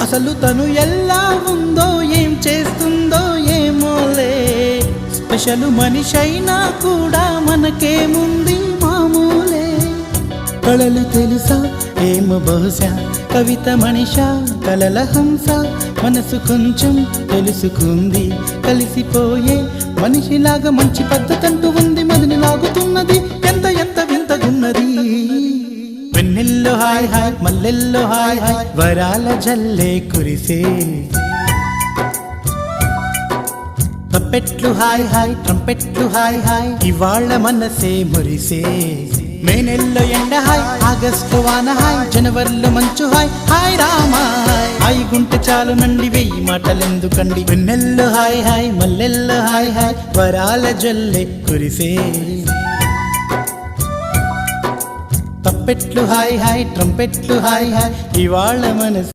అసలు తను ఎలా ఉందో ఏం చేస్తుందో ఏమోలే, స్పెషల్ మనిషైనా కూడా మనకేముంది మామూలే. కళలు తెలుసా ఏమో బహుశా, కవిత మనిషా కలల హంస, మనసు కొంచెం తెలుసుకుంది కలిసిపోయే మనిషిలాగా, మంచి పద్ధతంటూ ఉంది మదిని లాగుతున్నది, ఎంత ఎంత వింతగున్నది. వెన్నెల్లో హాయ్ హాయ్ మల్లెల్లో హాయ్ హాయ్, వరాల జల్లే కురిసే. ట్రంపెట్లు హాయ్ హాయ్ ట్రంపెట్లు హాయ్ హాయ్, ఇవాళ మనసే మురిసే. మే నెలలో ఎండ హాయ్, ఆగస్టు వాన హాయ్, జనవరిలో మంచు హాయ్, హాయ్ రామా హాయ్ గుంటె చాలు నండి వెయ్యి మాటలెందుకండి. వెన్నెల్లో హాయ్ హాయ్ మల్లెల్లో హాయ్ హాయ్, వరాల జల్లే కురిసే. తప్పెట్లు హాయ్ హాయ్ ట్రంపెట్లు హాయ్ హాయ్, ఇవాళ మనసు